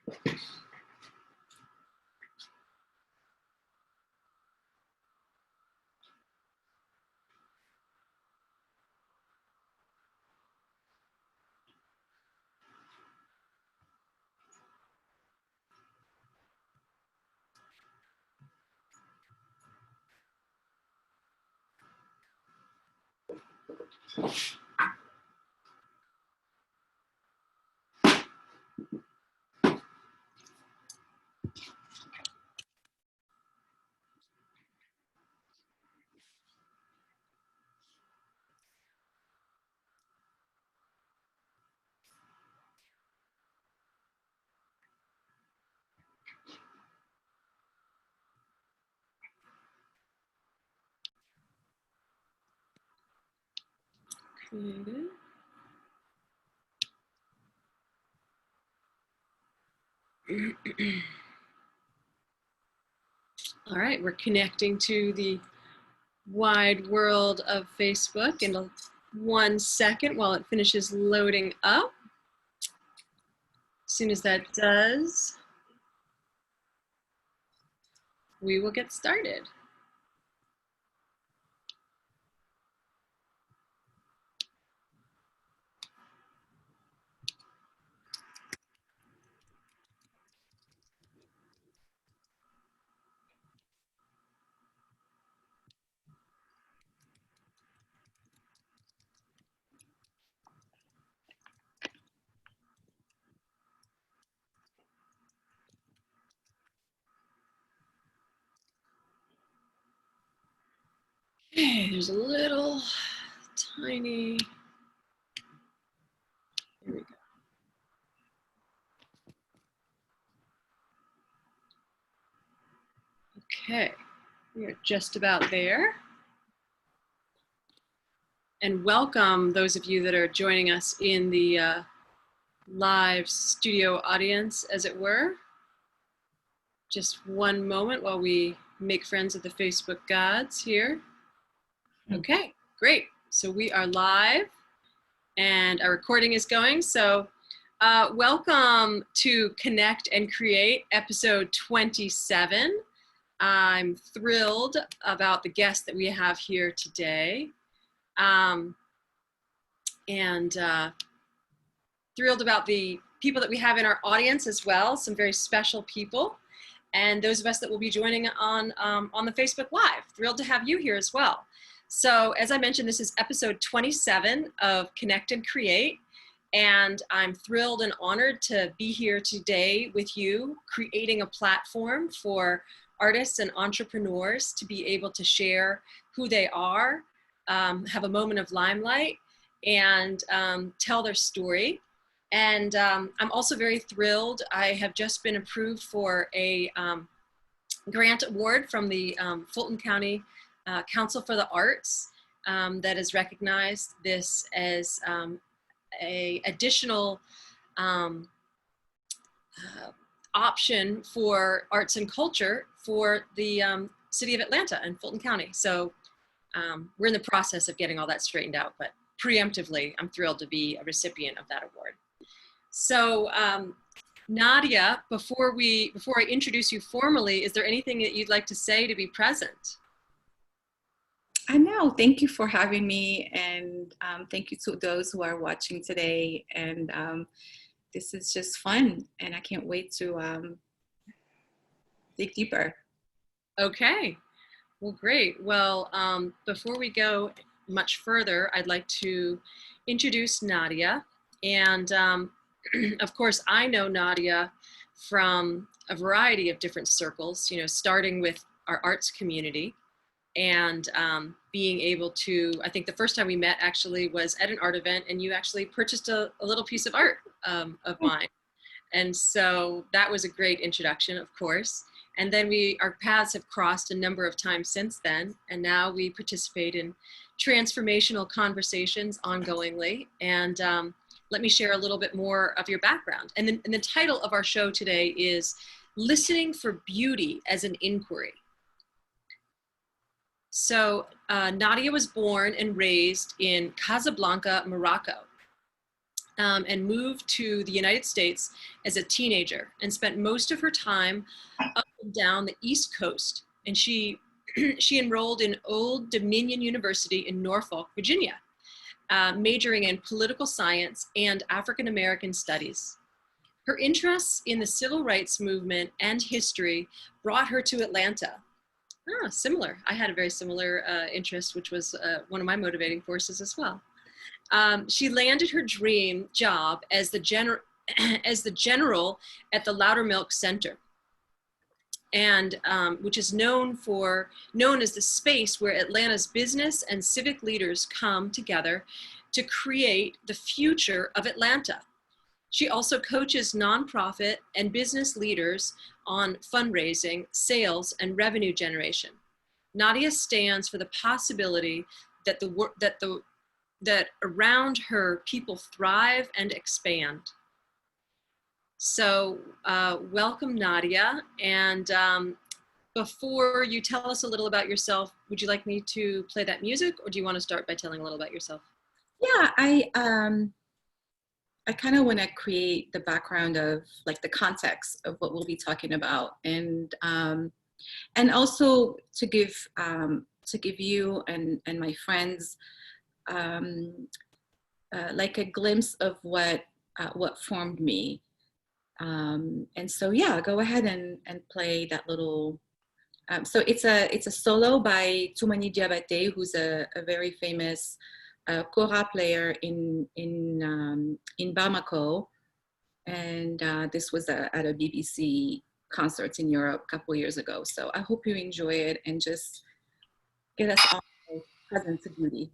Created. All right, we're connecting to the wide world of Facebook in 1 second while it finishes loading up. As soon as that does, we will get started. Okay, there's a little tiny, here we go. Okay, we are just about there. And welcome those of you that are joining us in the live studio audience, as it were. Just one moment while we make friends with the Facebook gods here. Okay, great. So we are live and our recording is going. So welcome to Connect and Create, episode 27. I'm thrilled about the guest that we have here today. Thrilled about the people that we have in our audience as well, some very special people. And those of us that will be joining on the Facebook Live. Thrilled to have you here as well. So as I mentioned, this is episode 27 of Connect and Create. And I'm thrilled and honored to be here today with you, creating a platform for artists and entrepreneurs to be able to share who they are, have a moment of limelight, and tell their story. And I'm also very thrilled. I have just been approved for a grant award from the Fulton County Council for the Arts that has recognized this as a additional option for arts and culture for the city of Atlanta and Fulton County. So we're in the process of getting all that straightened out, but preemptively, I'm thrilled to be a recipient of that award. So Nadia, before I introduce you formally, is there anything that you'd like to say to be present? I know. Thank you for having me, and thank you to those who are watching today. And this is just fun, and I can't wait to dig deeper. Okay. Well, great. Well, before we go much further, I'd like to introduce Nadia. And of course, I know Nadia from a variety of different circles, you know, starting with our arts community and being able to, I think the first time we met actually was at an art event, and you actually purchased a little piece of art of mine. And so that was a great introduction, of course. And then our paths have crossed a number of times since then. And now we participate in transformational conversations ongoingly. And let me share a little bit more of your background. And the title of our show today is Listening for Beauty as an Inquiry. So Nadia was born and raised in Casablanca, Morocco. and moved to the United States as a teenager and spent most of her time up and down the East Coast. And she enrolled in Old Dominion University in Norfolk, Virginia, majoring in political science and African American studies. Her interests in the civil rights movement and history brought her to Atlanta. Ah, similar. I had a very similar interest, which was one of my motivating forces as well. She landed her dream job as the general at the Loudermilk Center, and which is known as the space where Atlanta's business and civic leaders come together to create the future of Atlanta. She also coaches nonprofit and business leaders on fundraising, sales, and revenue generation. Nadia stands for the possibility that that around her people thrive and expand. So welcome, Nadia. And before you tell us a little about yourself, would you like me to play that music, or do you want to start by telling a little about yourself? Yeah, I kind of want to create the background of like the context of what we'll be talking about, and also to give you and my friends like a glimpse of what formed me. And so yeah, go ahead and play that little. So it's a solo by Toumani Diabaté, who's a very famous kora player in Bamako, and this was at a BBC concert in Europe a couple years ago. So I hope you enjoy it and just get us all present to beauty.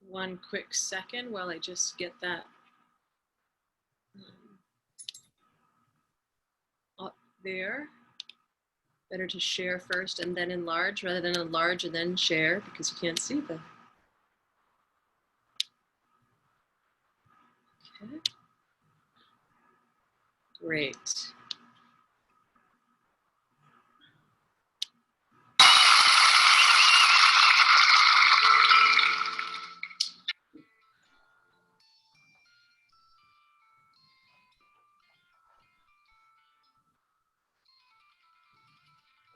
One quick second while I just get that up there. Better to share first and then enlarge rather than enlarge and then share, because you can't see the. Okay. Great.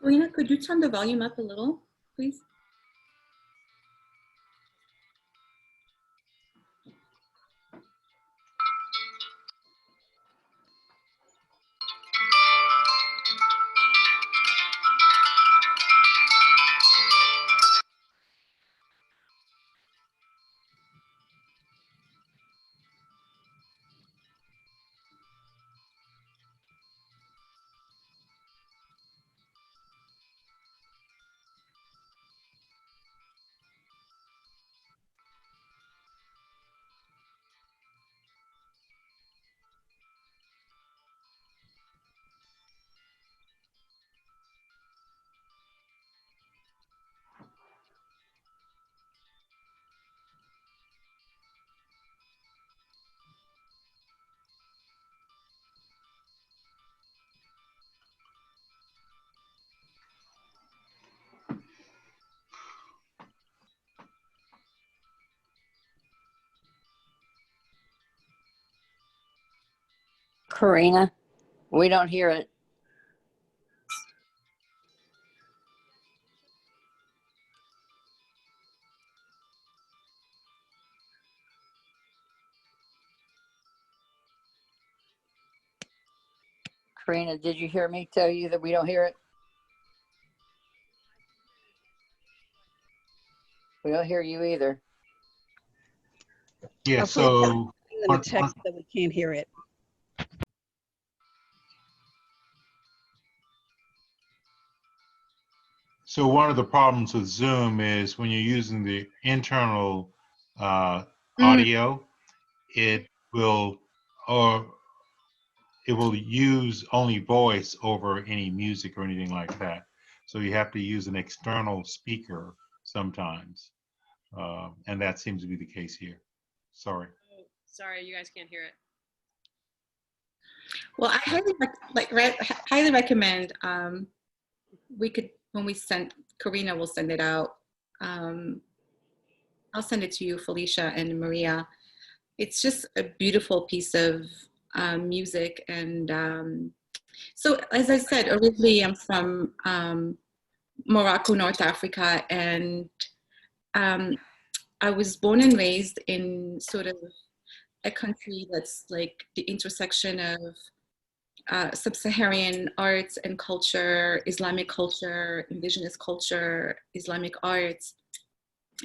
Lena, could you turn the volume up a little, please? Karina, we don't hear it. Karina, did you hear me tell you that we don't hear it? We don't hear you either. Yeah, so in the text that we can't hear it. so one of the problems with Zoom is when you're using the internal audio, it will use only voice over any music or anything like that. So you have to use an external speaker sometimes, and that seems to be the case here. Sorry. Oh, sorry, you guys can't hear it. Well, I highly recommend. We could, when we send, Karina will send it out. I'll send it to you, Felicia and Maria. It's just a beautiful piece of music. And so, as I said, originally I'm from Morocco, North Africa, and I was born and raised in sort of a country that's like the intersection of sub-Saharan arts and culture, Islamic culture, indigenous culture, Islamic arts,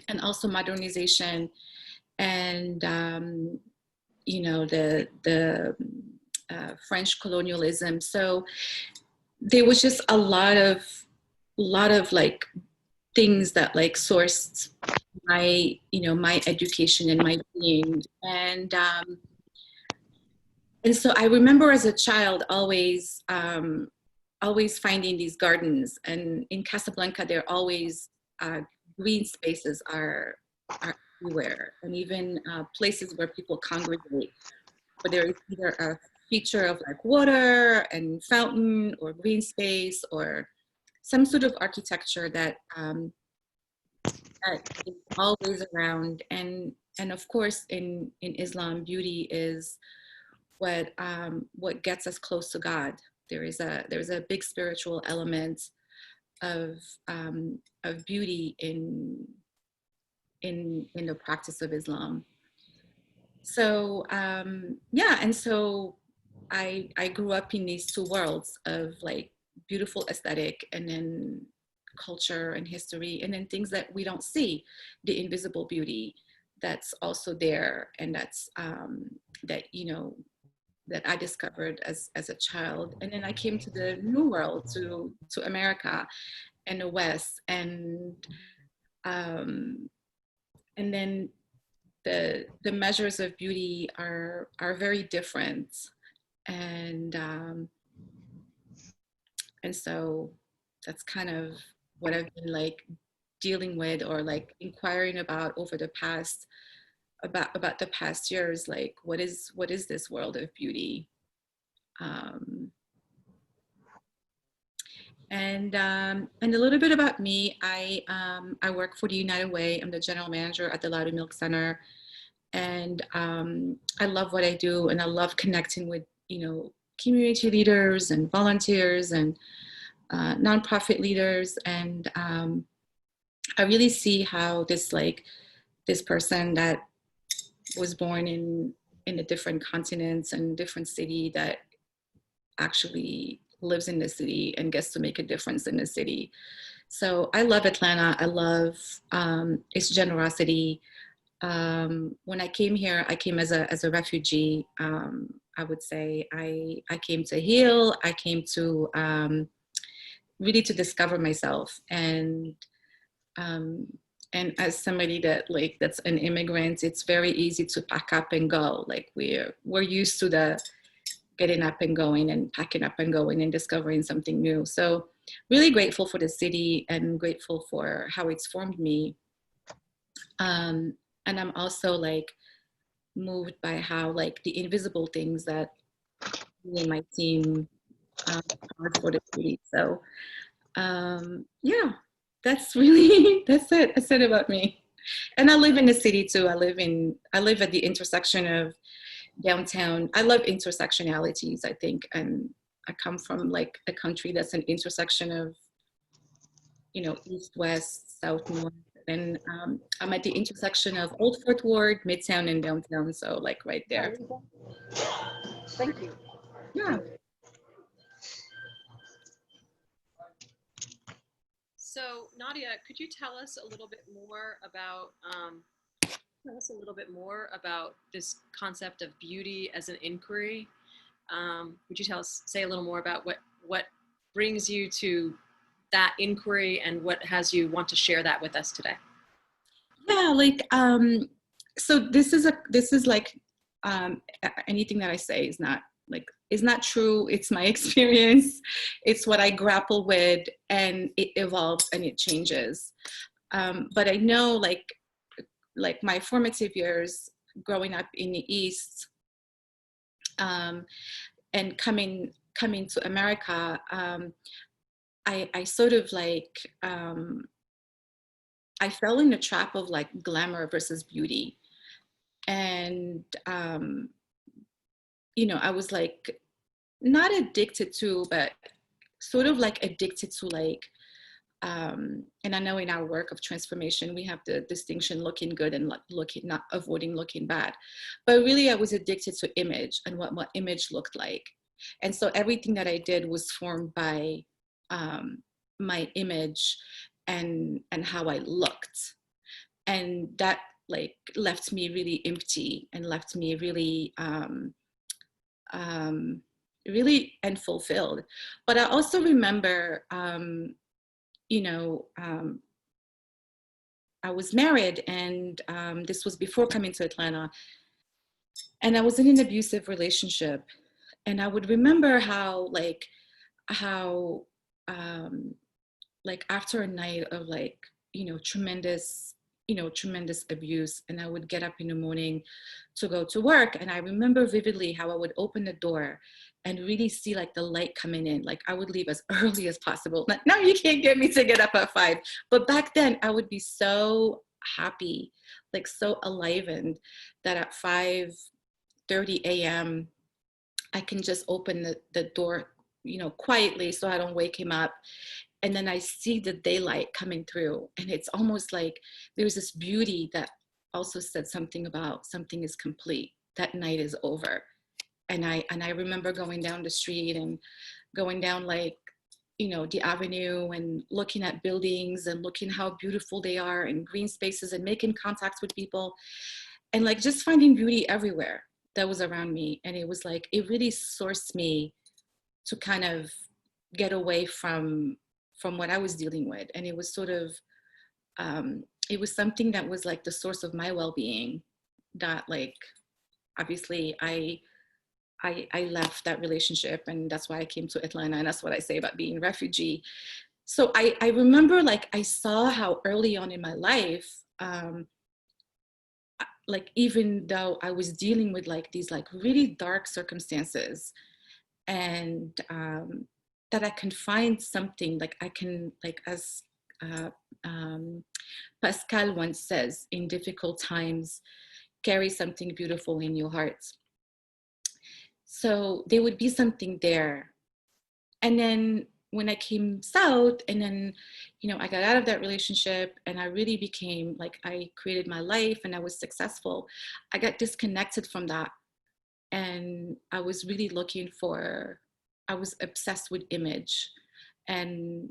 and also modernization, and you know, the French colonialism. So there was just a lot of like things that like sourced my, you know, my education and my being. And so I remember as a child always always finding these gardens, and in Casablanca there are always green spaces are everywhere, and even places where people congregate, but there is either a feature of like water and fountain or green space or some sort of architecture that that is always around. And of course in Islam, beauty is what gets us close to God. There's a big spiritual element of beauty in the practice of Islam. So yeah, and so I grew up in these two worlds of like beautiful aesthetic, and then culture and history, and then things that we don't see, the invisible beauty that's also there, and that's that, you know, that I discovered as a child. And then I came to the new world, to America and the West, and then the measures of beauty are very different, and so that's kind of what I've been like dealing with, or like inquiring about over the past about the past years. Like what is this world of beauty? And a little bit about me. I work for the United Way. I'm the general manager at the Loudoun Milk Center, and I love what I do, and I love connecting with, you know, community leaders and volunteers and nonprofit leaders, and I really see how this person that was born in a different continents and different city, that actually lives in the city and gets to make a difference in the city. So I love Atlanta. I love its generosity. When I came here, I came as a refugee. I would say I came to heal. I came to really to discover myself, and as somebody that's an immigrant, it's very easy to pack up and go. Like we're used to the getting up and going and packing up and going and discovering something new. So really grateful for the city and grateful for how it's formed me. And I'm also like moved by how like the invisible things that me and my team are for the city. So yeah, that's really, that's it. That's it about me. And I live in the city too. I live at the intersection of downtown. I love intersectionalities, I think. And I come from like a country that's an intersection of, you know, east, west, south, north. And I'm at the intersection of Old Fourth Ward, Midtown, and downtown. So like right there. Thank you. Yeah. So Nadia, could you tell us a little bit more about this concept of beauty as an inquiry? Would you say a little more about what brings you to that inquiry, and what has you want to share that with us today? Yeah, like so this is like anything that I say is not true. It's my experience. It's what I grapple with, and it evolves and it changes. But I know like my formative years growing up in the East, and coming to America, I sort of like I fell in the trap of like glamour versus beauty. And, you know, I was like, not addicted to, but sort of like addicted to like, and I know in our work of transformation, we have the distinction looking good and looking, not avoiding looking bad. But really I was addicted to image and what image looked like. And so everything that I did was formed by my image and how I looked. And that like left me really empty and left me really, really unfulfilled. But I also remember, you know, I was married, and this was before coming to Atlanta, and I was in an abusive relationship. And I would remember how how like after a night of like, you know, tremendous abuse, and I would get up in the morning to go to work, and I remember vividly how I would open the door and really see like the light coming in. Like I would leave as early as possible. Now you can't get me to get up at 5, but back then I would be so happy, like so enlivened, that at 5:30 a.m. I can just open the door, you know, quietly so I don't wake him up. And then I see the daylight coming through, and it's almost like there's this beauty that also said something about something is complete, that night is over. And I remember going down the street and going down like, you know, the avenue and looking at buildings and looking how beautiful they are and green spaces and making contacts with people and like just finding beauty everywhere that was around me. And it was like, it really sourced me to kind of get away from what I was dealing with. And it was sort of, it was something that was like the source of my well-being, that like, obviously I left that relationship, and that's why I came to Atlanta. And that's what I say about being a refugee. So I remember like, I saw how early on in my life, like, even though I was dealing with like these like really dark circumstances, and that I can find something, like I can, like as uh, Pascal once says, in difficult times, carry something beautiful in your heart. So there would be something there. And then when I came south, and then, you know, I got out of that relationship and I really became like, I created my life and I was successful. I got disconnected from that. And I was really looking for, I was obsessed with image and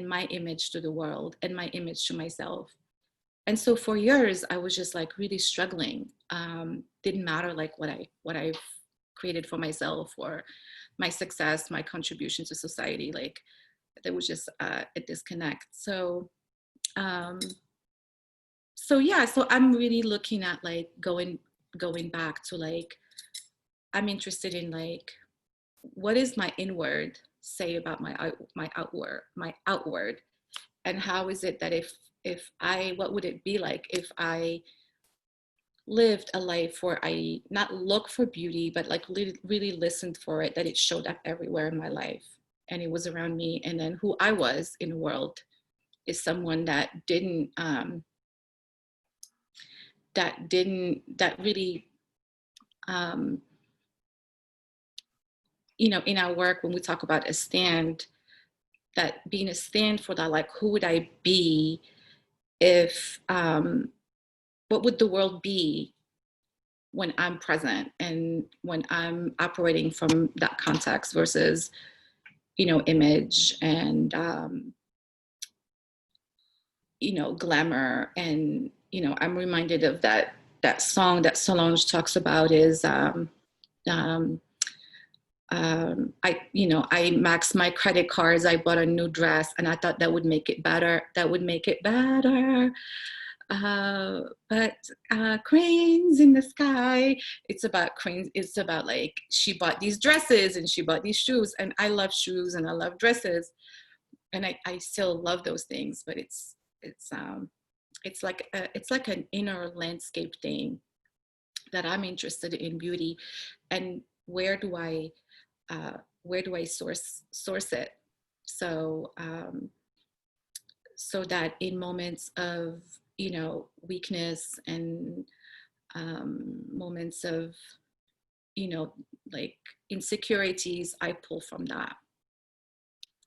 my image to the world and my image to myself. And so for years, I was just like really struggling. Didn't matter like what I've created for myself or my success, my contribution to society. Like there was just a disconnect. So, so yeah, so I'm really looking at like going back to like, I'm interested in like, what is my inward say about my outward, and how is it that if I, what would it be like if I lived a life where I not look for beauty, but like really listened for it, that it showed up everywhere in my life and it was around me. And then who I was in the world is someone that really, you know, in our work, when we talk about a stand, that being a stand for that, like, who would I be if, what would the world be when I'm present and when I'm operating from that context versus, you know, image and, you know, glamour. And, you know, I'm reminded of that song that Solange talks about is, I maxed my credit cards. I bought a new dress and I thought that would make it better. But cranes in the sky. It's about cranes. It's about like, she bought these dresses and she bought these shoes, and I love shoes and I love dresses. And I still love those things, but it's like an inner landscape thing that I'm interested in beauty. And where do I source it? So so that in moments of, you know, weakness and moments of, you know, like insecurities, I pull from that.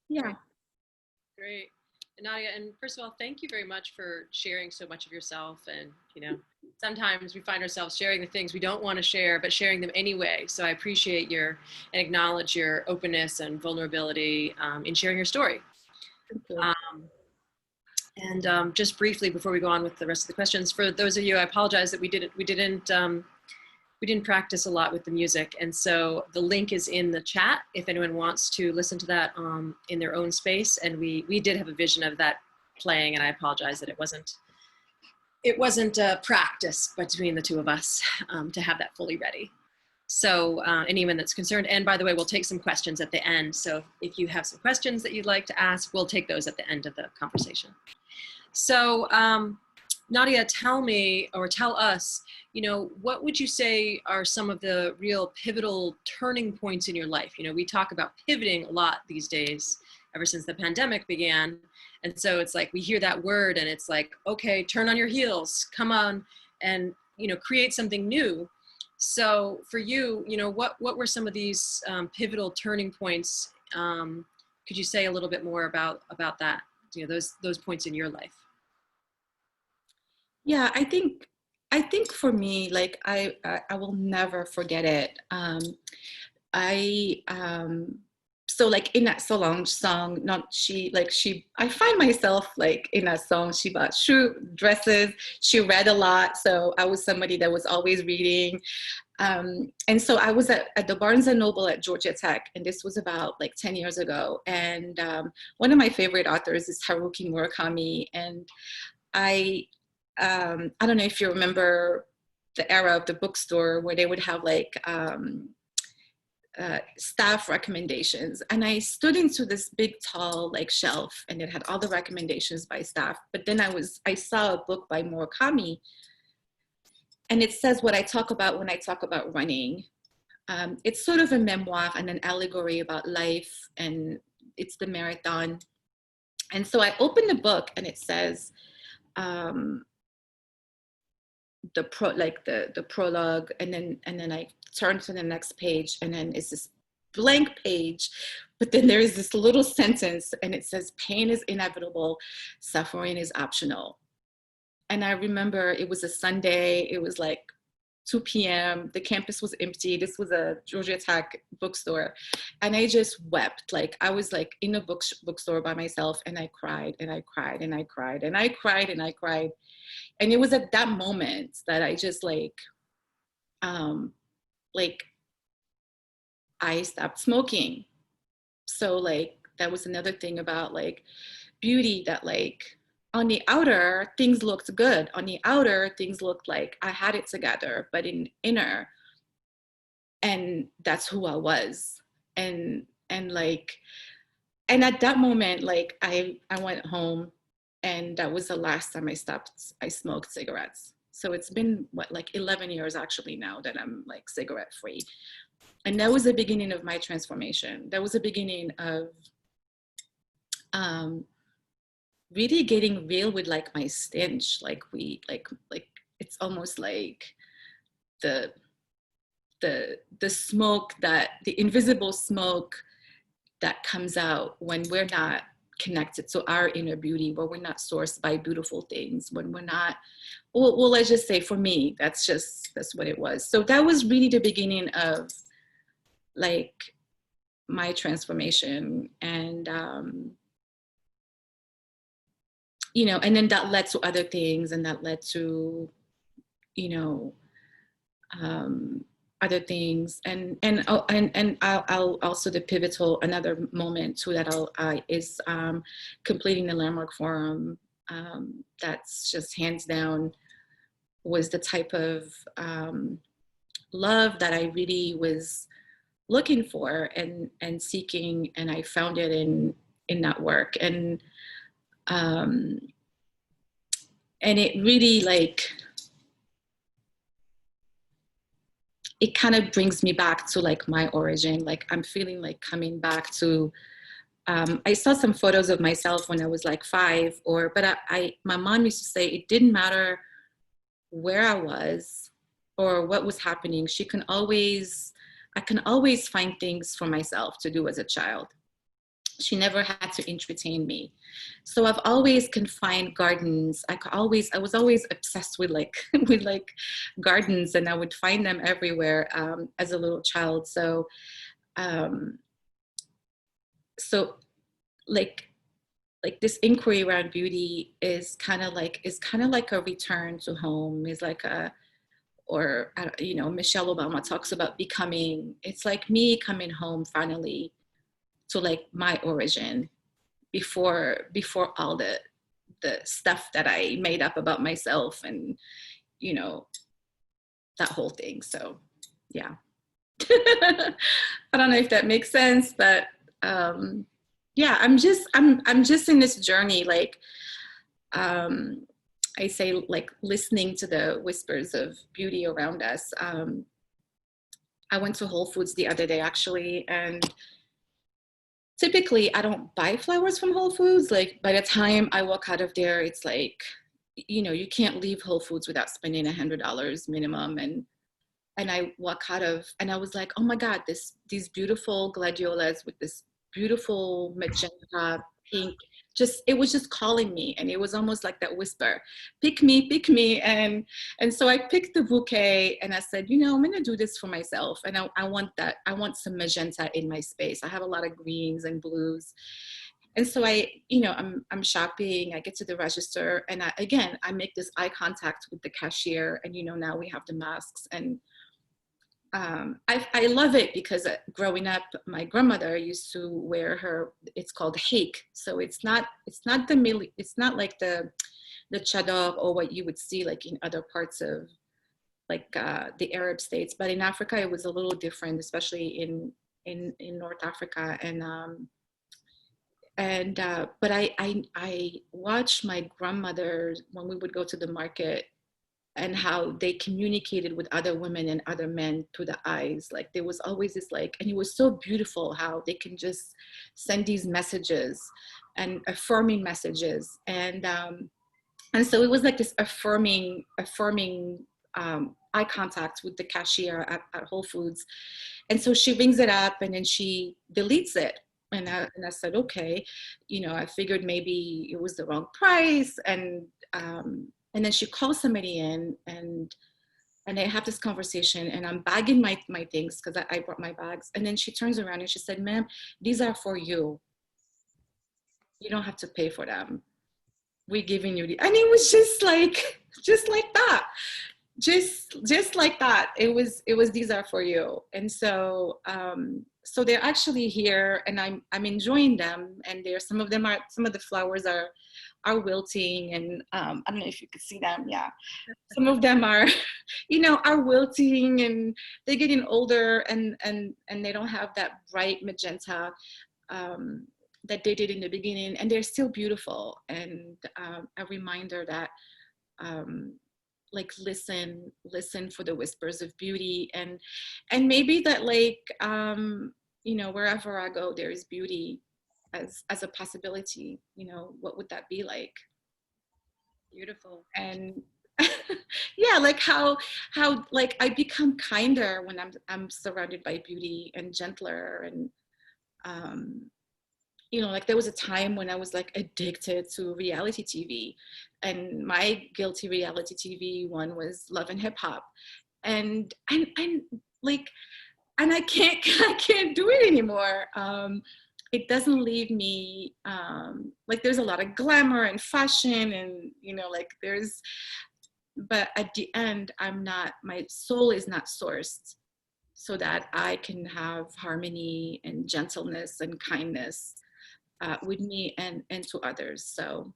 Yeah. Great. And Nadia, and first of all, thank you very much for sharing so much of yourself. And, you know, sometimes we find ourselves sharing the things we don't want to share, but sharing them anyway. So I appreciate and acknowledge your openness and vulnerability in sharing your story. Thank you. Just briefly, before we go on with the rest of the questions, for those of you, I apologize that we didn't practice a lot with the music. And so the link is in the chat if anyone wants to listen to that in their own space. And we did have a vision of that playing, and I apologize that it wasn't practice between the two of us to have that fully ready. So anyone that's concerned, and by the way, we'll take some questions at the end. So if you have some questions that you'd like to ask, we'll take those at the end of the conversation. So Nadia, tell me, or tell us, you know, what would you say are some of the real pivotal turning points in your life? You know, we talk about pivoting a lot these days, ever since the pandemic began. And so it's like, we hear that word and it's like, okay, turn on your heels, come on, and, you know, create something new. So for you, you know, what were some of these pivotal turning points? Could you say a little bit more about that, you know, those points in your life? Yeah, I think for me, like I will never forget it. So like in that Solange song, I find myself like in that song, she bought dresses, she read a lot. So I was somebody that was always reading. And so I was at the Barnes and Noble at Georgia Tech, and this was about like 10 years ago. And one of my favorite authors is Haruki Murakami. And I don't know if you remember the era of the bookstore where they would have like staff recommendations. And I stood into this big, tall like shelf, and it had all the recommendations by staff. But then I saw a book by Murakami, and it says what I talk about when I talk about running. It's sort of a memoir and an allegory about life, and it's the marathon. And so I opened the book, and it says, the prologue, and then I turn to the next page, and then it's this blank page, but then there is this little sentence, and it says, pain is inevitable, suffering is optional. And I remember it was a Sunday, it was like 2 p.m. The campus was empty. This was a Georgia Tech bookstore. And I just wept. Like I was like in a bookstore by myself, and I cried and I cried and I cried and I cried and I cried. And it was at that moment that I just like I stopped smoking. So like, that was another thing about like beauty, that like on the outer things looked good. On the outer things looked like I had it together, but in inner, and that's who I was. And at that moment, like I went home, and that was the last time I smoked cigarettes. So it's been like 11 years actually now that I'm like cigarette free. And that was the beginning of my transformation. That was the beginning of really getting real with like my stench. Like it's almost like the smoke, that the invisible smoke that comes out when we're not connected to our inner beauty, where we're not sourced by beautiful things, when we're not, well, let's just say for me, that's what it was. So that was really the beginning of like my transformation. And, you know, and then that led to other things, and that led to, you know, other things, and I'll also the pivotal another moment too that is completing the Landmark Forum. That's just hands down was the type of love that I really was looking for and seeking, and I found it in that work, and it really like, it kind of brings me back to like my origin. Like I'm feeling like coming back to I saw some photos of myself when I was like 5, but my mom used to say it didn't matter where I was or what was happening. I can always find things for myself to do as a child. She never had to entertain me. So I've always confined gardens. I was always obsessed with like, with like gardens, and I would find them everywhere as a little child. So, so like this inquiry around beauty is kind of like a return to home, is like Michelle Obama talks about becoming. It's like me coming home finally to like my origin before all the stuff that I made up about myself, and that whole thing. So yeah. I don't know if that makes sense, but yeah, I'm just in this journey, like I say, like listening to the whispers of beauty around us. I went to Whole Foods the other day actually, and typically I don't buy flowers from Whole Foods. Like by the time I walk out of there, it's like, you can't leave Whole Foods without spending $100 minimum. And I walk out of, and I was like, oh my God, these beautiful gladiolas with this beautiful magenta pink, it was just calling me. And it was almost like that whisper, pick me, pick me. And so I picked the bouquet and I said, I'm gonna do this for myself. And I want some magenta in my space. I have a lot of greens and blues. And so I'm shopping, I get to the register, and I make this eye contact with the cashier, and now we have the masks. And I love it because growing up, my grandmother used to wear it's called hake. So it's not like the chador or what you would see like in other parts of like the Arab states. But in Africa, it was a little different, especially in North Africa. But I watched my grandmother when we would go to the market, and how they communicated with other women and other men through the eyes. Like there was always this and it was so beautiful how they can just send these messages and affirming messages. And so it was like this affirming eye contact with the cashier at Whole Foods. And so she rings it up and then she deletes it. And I said, okay, I figured maybe it was the wrong price. And then she calls somebody in, and they have this conversation, and I'm bagging my things because I brought my bags. And then she turns around and she said, ma'am, these are for you. You don't have to pay for them. We're giving you and it was just like that. Just like that. It was, these are for you. And so, so they're actually here, and I'm enjoying them. And some of the flowers are wilting, and I don't know if you could see them. Yeah, some of them are, are wilting, and they're getting older, and they don't have that bright magenta that they did in the beginning, and they're still beautiful. And a reminder that like listen for the whispers of beauty, and maybe that like wherever I go, there is beauty as a possibility. What would that be like? Beautiful. And yeah, like how like I become kinder when I'm surrounded by beauty, and gentler. And like there was a time when I was like addicted to reality TV, and my guilty reality TV one was Love and Hip Hop, and like, and I can't do it anymore. It doesn't leave me, like there's a lot of glamour and fashion, and like but at the end, my soul is not sourced so that I can have harmony and gentleness and kindness with me and to others. So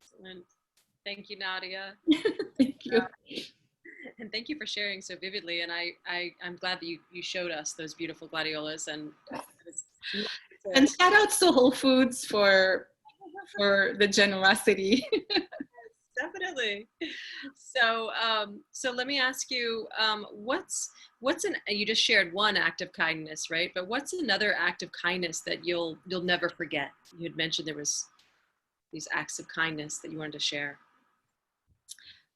excellent. Thank you, Nadia. thank you. And thank you for sharing so vividly. And I'm glad that you showed us those beautiful gladiolas. And shout out to Whole Foods for the generosity. Definitely. Definitely. So let me ask you, you just shared one act of kindness, right? But what's another act of kindness that you'll never forget? You had mentioned there was these acts of kindness that you wanted to share.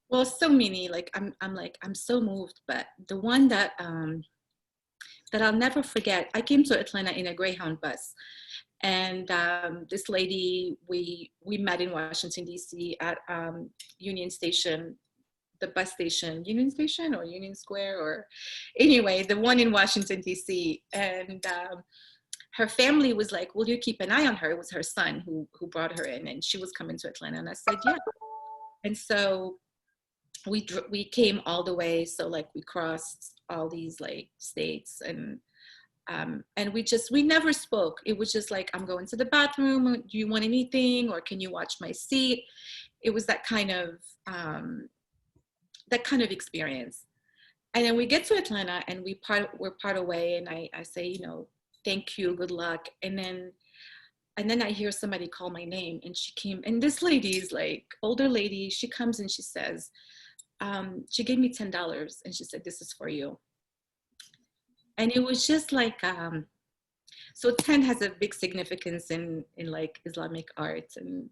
Well, so many. Like I'm so moved. But the one that that I'll never forget. I came to Atlanta in a Greyhound bus, and this lady we met in Washington D.C. at Union Station, the bus station, Union Station or Union Square, or anyway, the one in Washington D.C. And her family was like, "Will you keep an eye on her?" It was her son who brought her in, and she was coming to Atlanta, and I said, "Yeah." And so we came all the way, so like we crossed all these like states, and we never spoke. It was just like, I'm going to the bathroom, do you want anything, or can you watch my seat? It was that kind of experience. And then we get to Atlanta, and we're part away, and I say, you know, thank you, good luck. And then I hear somebody call my name, and she came, and this lady is like older lady. She comes and she says, she gave me $10, and she said, "This is for you." And it was just like, so 10 has a big significance in like Islamic art, and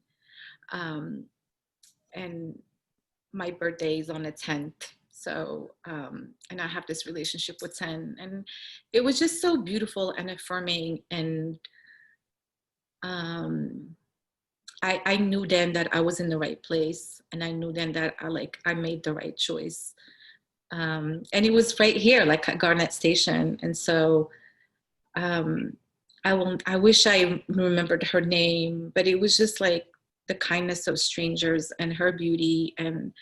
my birthday is on the 10th. So, and I have this relationship with 10, and it was just so beautiful and affirming. And I knew then that I was in the right place, and I knew then that I made the right choice. And it was right here, like at Garnett Station. And so I wish I remembered her name, but it was just like the kindness of strangers and her beauty. And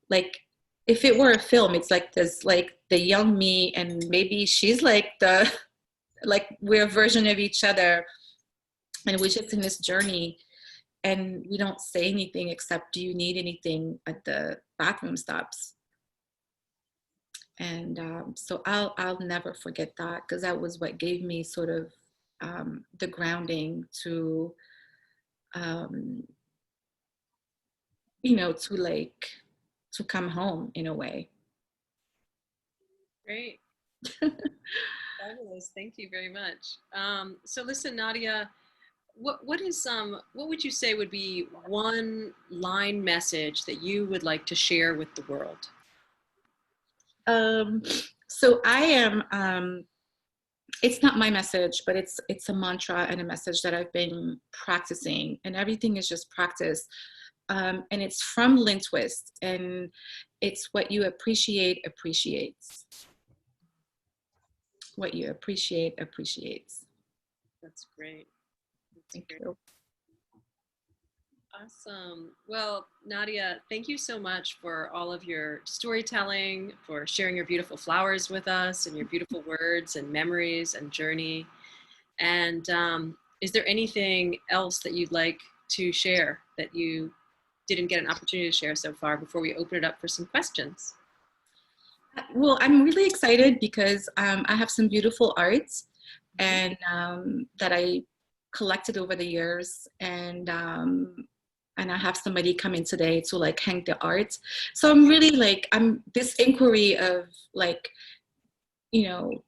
like, if it were a film, it's like this, like the young me, and maybe she's like we're a version of each other. And we're just in this journey, and we don't say anything except, "Do you need anything?" at the bathroom stops. And so I'll never forget that, because that was what gave me sort of the grounding to, you know, to come home in a way. Great. Fabulous. Thank you very much. So listen, Nadia, what would you say would be one line message that you would like to share with the world? So I am, it's not my message, but it's a mantra and a message that I've been practicing, and everything is just practice. And it's from Lynn Twist, and it's what you appreciate appreciates. What you appreciate appreciates. That's great. Thank you. Awesome. Well, Nadia, thank you so much for all of your storytelling, for sharing your beautiful flowers with us, and your beautiful words and memories and journey. And is there anything else that you'd like to share that you didn't get an opportunity to share so far before we open it up for some questions? Well, I'm really excited because I have some beautiful arts, and that I collected over the years, and I have somebody come in today to like hang the art. So I'm really like, I'm this inquiry of like, you know,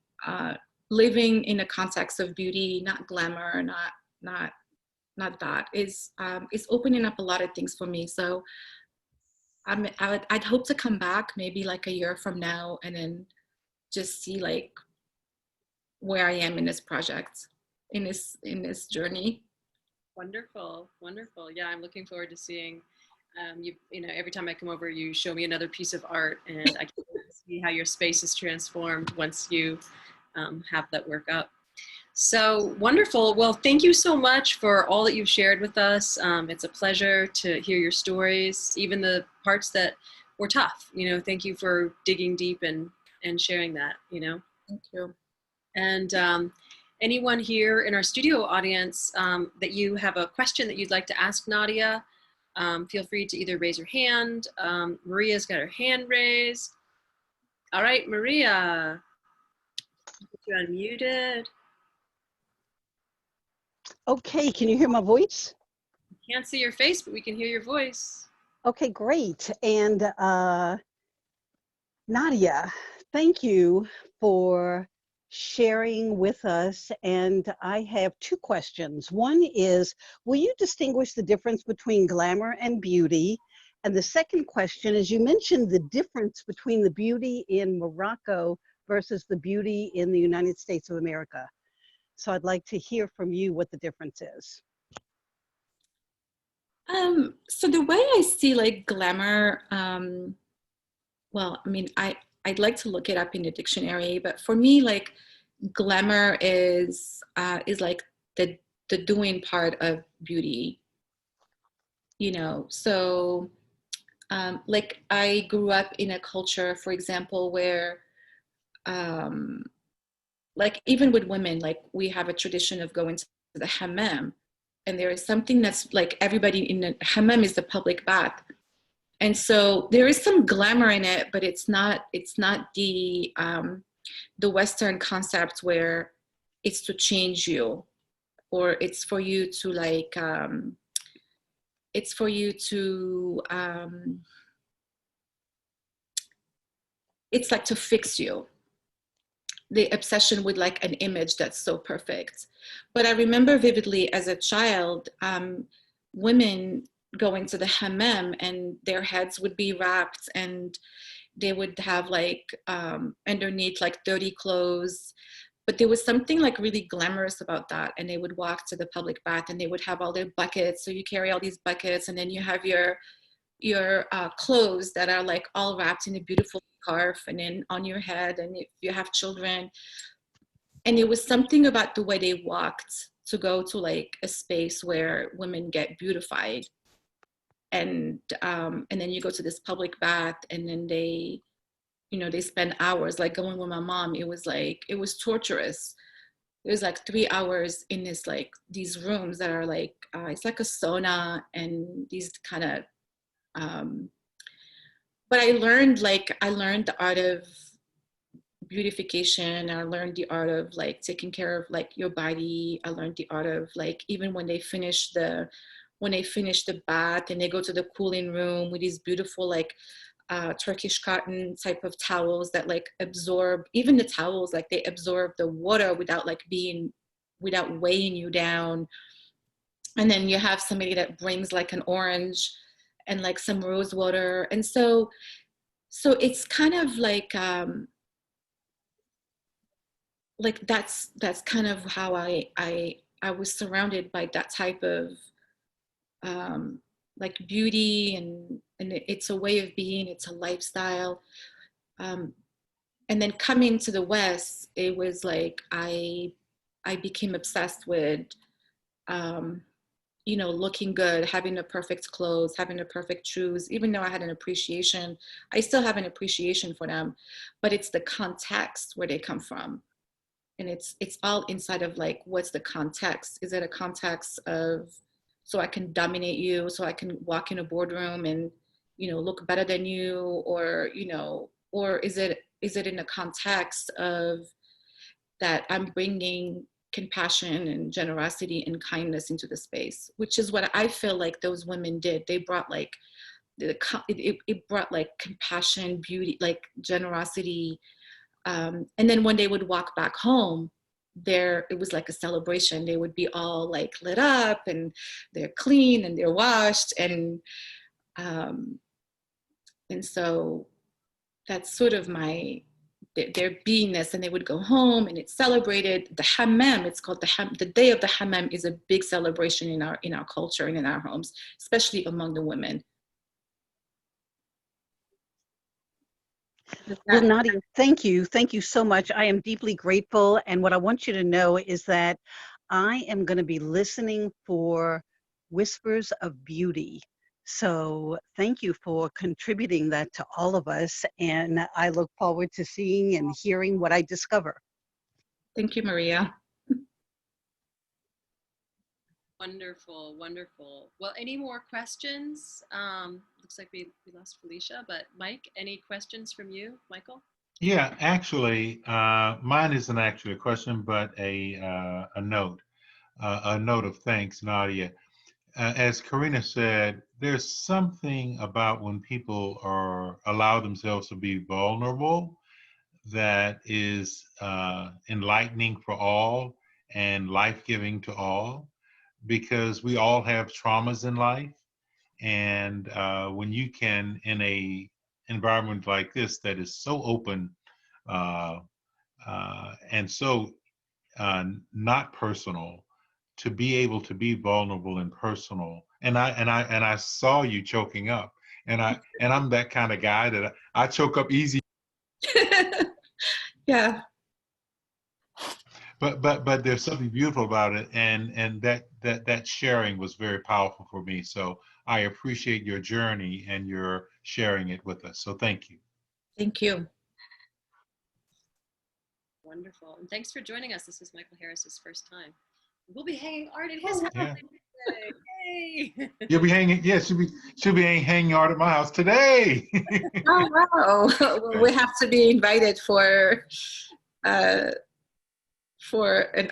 living in a context of beauty, not glamour, not that, is opening up a lot of things for me. So I'd hope to come back maybe like a year from now, and then just see like where I am in this project, in this journey. Wonderful, wonderful. Yeah, I'm looking forward to seeing you know, every time I come over, you show me another piece of art, and I can see how your space is transformed once you have that work up. So wonderful. Well, thank you so much for all that you've shared with us. It's a pleasure to hear your stories, even the parts that were tough. You know, thank you for digging deep and sharing that, you know. Thank you. And anyone here in our studio audience that you have a question that you'd like to ask Nadia, feel free to either raise your hand. Maria's got her hand raised. All right, Maria, you're unmuted. Okay, can you hear my voice? Can't see your face, but we can hear your voice. Okay, great. And Nadia, thank you for sharing with us. And I have two questions. One is, will you distinguish the difference between glamour and beauty? And the second question is, you mentioned the difference between the beauty in Morocco versus the beauty in the United States of America. So I'd like to hear from you what the difference is. So the way I see like glamour, well, I mean, I'd like to look it up in the dictionary, but for me, like glamour is like the doing part of beauty, you know. So like I grew up in a culture, for example, where um, like even with women, like we have a tradition of going to the hammam, and there is something that's like everybody in the hammam is the public bath, and so there is some glamour in it, but it's not the Western concept where it's to change you, or it's for you to like it's for you to it's like to fix you, the obsession with like an image that's so perfect. But I remember vividly as a child, women going to the hammam and their heads would be wrapped, and they would have like underneath like dirty clothes. But there was something like really glamorous about that. And they would walk to the public bath and they would have all their buckets. So you carry all these buckets, and then you have your clothes that are like all wrapped in a beautiful scarf and then on your head, and if you have children. And it was something about the way they walked to go to like a space where women get beautified. And then you go to this public bath, and then they, you know, they spend hours, like going with my mom, it was torturous. It was like 3 hours in this like these rooms that are like it's like a sauna, and these kind of but I learned the art of beautification. I learned the art of like taking care of like your body. I learned the art of like, even when they finish the bath and they go to the cooling room with these beautiful like Turkish cotton type of towels that like absorb, even the towels, like they absorb the water without weighing you down. And then you have somebody that brings like an orange and like some rose water. And so it's kind of like that's kind of how I was surrounded by that type of like beauty, and it's a way of being, it's a lifestyle. And then coming to the West, it was like I became obsessed with you know, looking good, having the perfect clothes, having the perfect shoes. Even though I had an appreciation, I still have an appreciation for them, but it's the context where they come from. And it's all inside of like, what's the context? Is it a context of, so I can dominate you, so I can walk in a boardroom and, you know, look better than you, or, you know, or is it in the context of that I'm bringing compassion and generosity and kindness into the space, which is what I feel like those women did. They brought like it brought like compassion, beauty, like generosity. And then when they would walk back home, it was like a celebration. They would be all like lit up, and they're clean and they're washed, and so that's sort of their beingness. And they would go home and it's celebrated. The hammam, it's called the day of the hammam, is a big celebration in our culture and in our homes, especially among the women. Well, Nadia, thank you. Thank you so much. I am deeply grateful. And what I want you to know is that I am going to be listening for whispers of beauty. So thank you for contributing that to all of us. And I look forward to seeing and hearing what I discover. Thank you, Maria. Wonderful, wonderful. Well, any more questions? Looks like we lost Felicia, but Mike, any questions from you, Michael? Yeah, actually, mine isn't actually a question, but a note of thanks, Nadia. As Karina said, there's something about when people are allow themselves to be vulnerable that is enlightening for all and life-giving to all, because we all have traumas in life. And when you can, in a environment like this that is so open uh, and so not personal, to be able to be vulnerable and personal. And I saw you choking up, and I'm that kind of guy that I choke up easy. Yeah. But there's something beautiful about it, and that sharing was very powerful for me. So I appreciate your journey and your sharing it with us. So thank you. Thank you. Wonderful. And thanks for joining us. This is Michael Harris's first time. We'll be hanging art at his house Yeah. today. Yay! You'll be hanging. Yeah, she'll be hanging out at my house today. Oh, wow. We have to be invited for an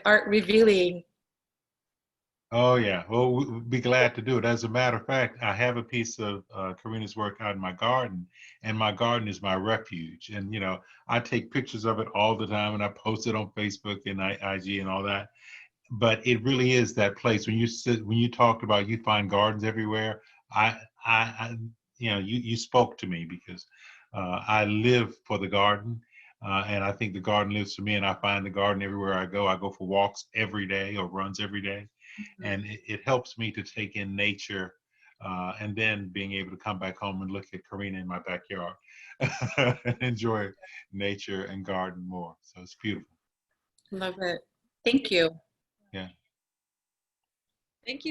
art revealing. Oh yeah. Well, we'll be glad to do it. As a matter of fact, I have a piece of Karina's work out in my garden, and my garden is my refuge. And you know, I take pictures of it all the time, and I post it on Facebook and IG and all that. But it really is that place when you talked about you find gardens everywhere. I you know, you spoke to me because I live for the garden, and I think the garden lives for me. And I find the garden everywhere I go. I go for walks every day or runs every day, and it helps me to take in nature, and then being able to come back home and look at Karina in my backyard and enjoy nature and garden more. So it's beautiful. Love it. Thank you. Yeah. Thank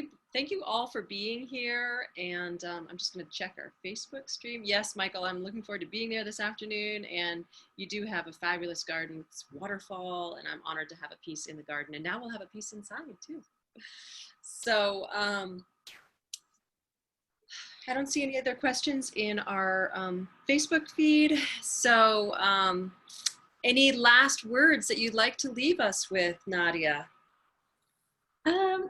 you all for being here. And I'm just going to check our Facebook stream. Yes, Michael, I'm looking forward to being there this afternoon. And you do have a fabulous garden. It's waterfall, and I'm honored to have a piece in the garden. And now we'll have a piece inside too. So I don't see any other questions in our Facebook feed. So any last words that you'd like to leave us with, Nadia?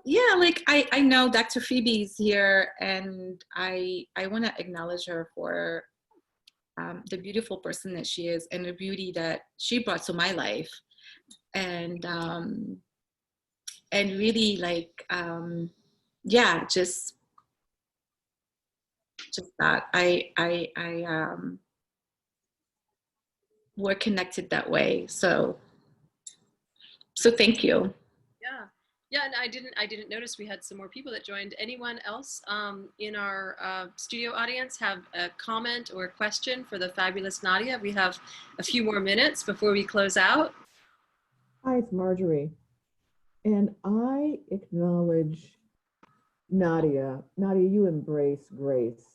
Yeah, like I know Dr. Phoebe is here, and I want to acknowledge her for the beautiful person that she is and the beauty that she brought to my life, and really like yeah, just that we're connected that way. So thank you. Yeah, and I didn't notice we had some more people that joined. Anyone else in our studio audience have a comment or a question for the fabulous Nadia? We have a few more minutes before we close out. Hi, it's Marjorie. And I acknowledge Nadia. Nadia, you embrace grace.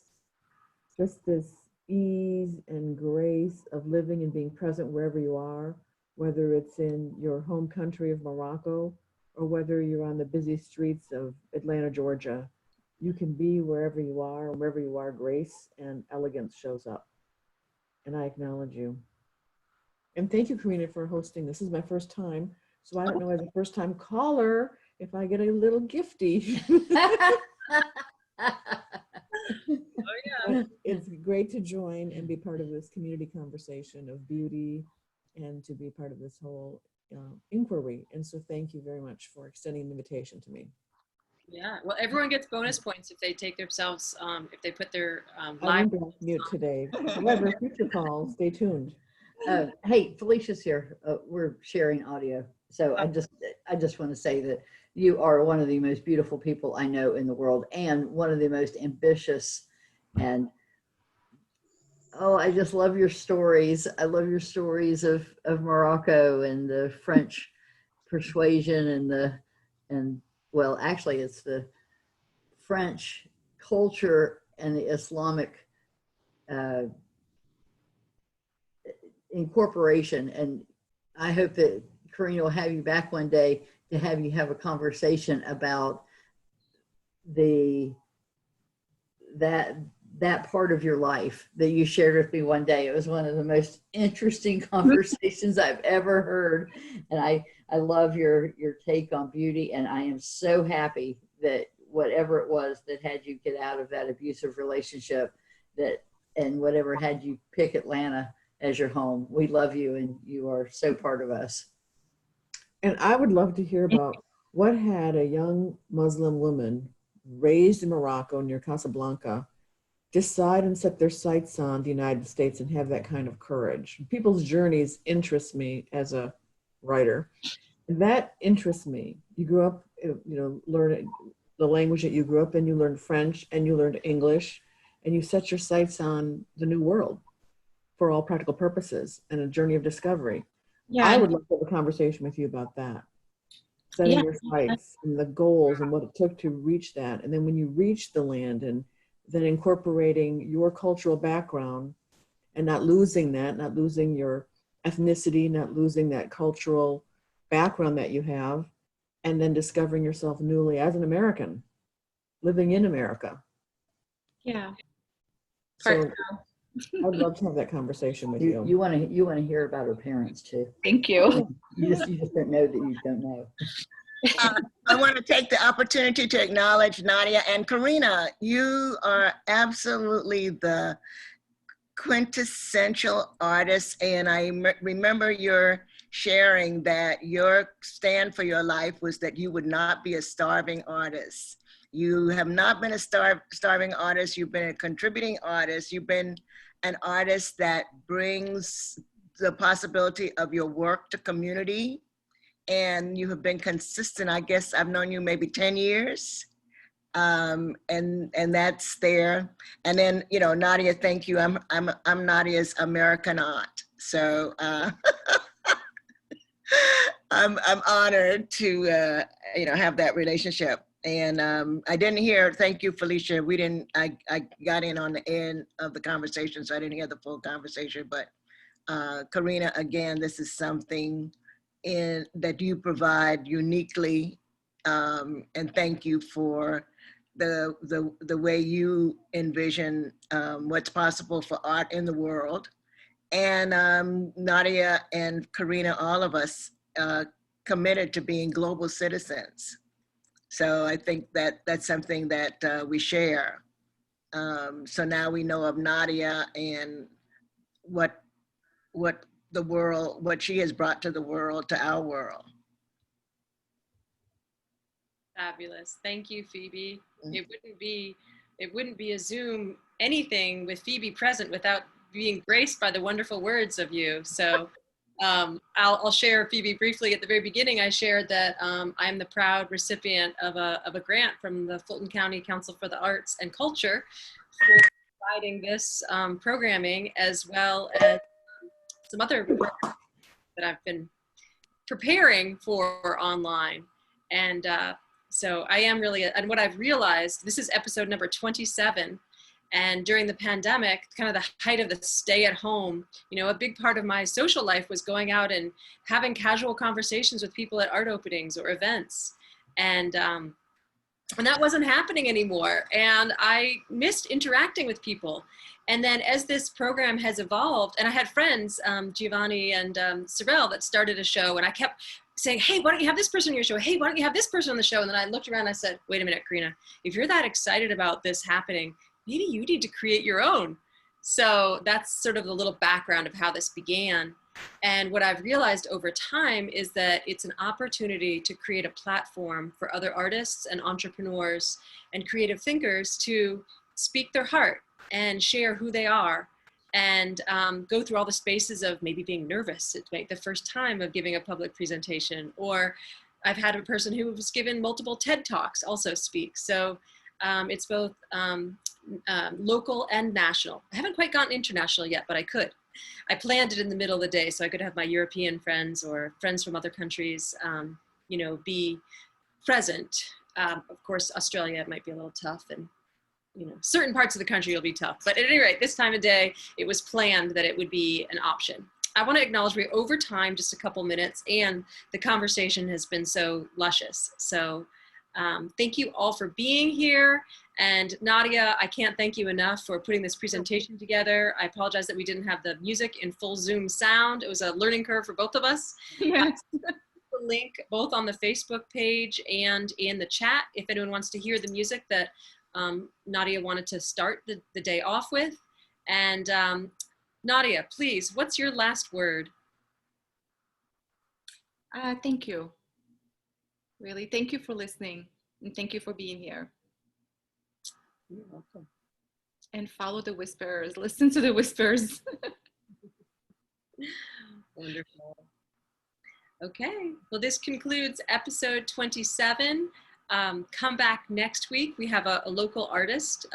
Just this ease and grace of living and being present wherever you are, whether it's in your home country of Morocco, or whether you're on the busy streets of Atlanta, Georgia. You can be wherever you are, and wherever you are, grace and elegance shows up. And I acknowledge you. And thank you, Karina, for hosting. This is my first time, so I don't know as a first time caller if I get a little gifty. It's great to join and be part of this community conversation of beauty and to be part of this whole inquiry. And so thank you very much for extending the invitation to me. Yeah, well, everyone gets bonus points if they take themselves, if they put their I live. won't be off mute today. However, future calls, stay tuned. Hey, Felicia's here. We're sharing audio. So I just want to say that you are one of the most beautiful people I know in the world, and one of the most ambitious. And oh, I just love your stories. I love your stories of Morocco and the French persuasion and well, actually it's the French culture and the Islamic incorporation. And I hope that Karina will have you back one day to have you have a conversation about that part of your life that you shared with me one day. It was one of the most interesting conversations I've ever heard. And I love your take on beauty. And I am so happy that whatever it was that had you get out of that abusive relationship, and whatever had you pick Atlanta as your home. We love you, and you are so part of us. And I would love to hear about what had a young Muslim woman raised in Morocco near Casablanca decide and set their sights on the United States and have that kind of courage. People's journeys interest me as a writer. That interests me. You grew up, learn the language that you grew up in, you learned French and you learned English, and you set your sights on the new world for all practical purposes and a journey of discovery. Yeah. I would love to have a conversation with you about that. Setting your sights and the goals and what it took to reach that. And then when you reach the land, and then incorporating your cultural background and not losing that, not losing your ethnicity, not losing that cultural background that you have, and then discovering yourself newly as an American, living in America. Yeah. So I'd love to have that conversation with you. You want to hear about her parents too. Thank you. You just don't know that you don't know. I want to take the opportunity to acknowledge Nadia and Karina. You are absolutely the quintessential artist, and I remember your sharing that your stand for your life was that you would not be a starving artist. You have not been a starving artist. You've been a contributing artist. You've been an artist that brings the possibility of your work to community. And you have been consistent. I guess I've known you maybe 10 years. And that's there. And then, Nadia, thank you. I'm Nadia's American aunt. So I'm honored to, have that relationship. And I didn't hear, thank you, Felicia. I got in on the end of the conversation, so I didn't hear the full conversation. But Karina, again, this is something that you provide uniquely. And thank you for the way you envision what's possible for art in the world. And Nadia and Karina, all of us committed to being global citizens. So I think that that's something that we share. So now we know of Nadia and what she has brought to the world, to our world. Fabulous. Thank you, Phoebe. It wouldn't be a Zoom anything with Phoebe present without being graced by the wonderful words of you. So I'll share, Phoebe, briefly. At the very beginning, I shared that I'm the proud recipient of a grant from the Fulton County Council for the Arts and Culture for providing this programming, as well as some other programs that I've been preparing for online. And so I am really, and what I've realized, this is episode number 27. And during the pandemic, kind of the height of the stay at home, a big part of my social life was going out and having casual conversations with people at art openings or events. And that wasn't happening anymore. And I missed interacting with people. And then as this program has evolved, and I had friends, Giovanni and Sorel, that started a show, and I kept saying, hey, why don't you have this person on your show? Hey, why don't you have this person on the show? And then I looked around and I said, wait a minute, Karina, if you're that excited about this happening, maybe you need to create your own. So that's sort of the little background of how this began. And what I've realized over time is that it's an opportunity to create a platform for other artists and entrepreneurs and creative thinkers to speak their heart and share who they are, and go through all the spaces of maybe being nervous. It's like the first time of giving a public presentation, or I've had a person who was given multiple TED Talks also speak. So it's both local and national. I haven't quite gotten international yet, but I could. I planned it in the middle of the day so I could have my European friends or friends from other countries, be present. Of course, Australia might be a little tough, and certain parts of the country will be tough. But at any rate, this time of day, it was planned that it would be an option. I want to acknowledge we're over time, just a couple minutes, and the conversation has been so luscious. So thank you all for being here. And Nadia, I can't thank you enough for putting this presentation together. I apologize that we didn't have the music in full Zoom sound. It was a learning curve for both of us. Yes. the link both on the Facebook page and in the chat if anyone wants to hear the music that Nadia wanted to start the day off with. And Nadia, please, what's your last word? Thank you. Really, thank you for listening, and thank you for being here. You're welcome. And follow the whispers. Listen to the whispers. Wonderful. Okay, well, this concludes episode 27. Come back next week. We have a local artist,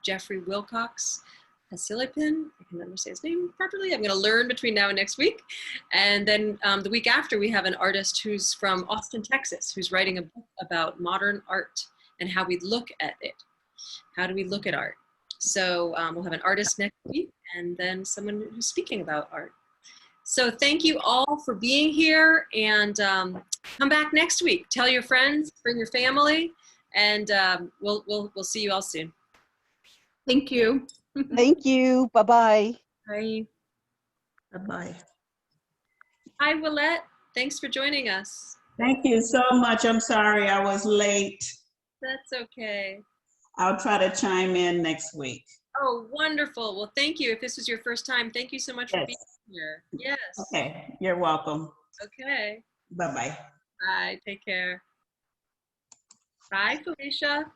Jeffrey Wilcox Hasilipin. I can never say his name properly. I'm going to learn between now and next week. And then the week after, we have an artist who's from Austin, Texas, who's writing a book about modern art and how we look at it. How do we look at art? So we'll have an artist next week and then someone who's speaking about art. So thank you all for being here, and come back next week. Tell your friends, bring your family, and we'll see you all soon. Thank you. Thank you. Bye-bye. Bye. Bye-bye. Hi, Willette. Thanks for joining us. Thank you so much. I'm sorry I was late. That's okay. I'll try to chime in next week. Oh, wonderful. Well, thank you. If this was your first time, thank you so much for Yes. being here. Yes. Okay, you're welcome. Okay. Bye-bye. Bye. Take care. Bye, Felicia.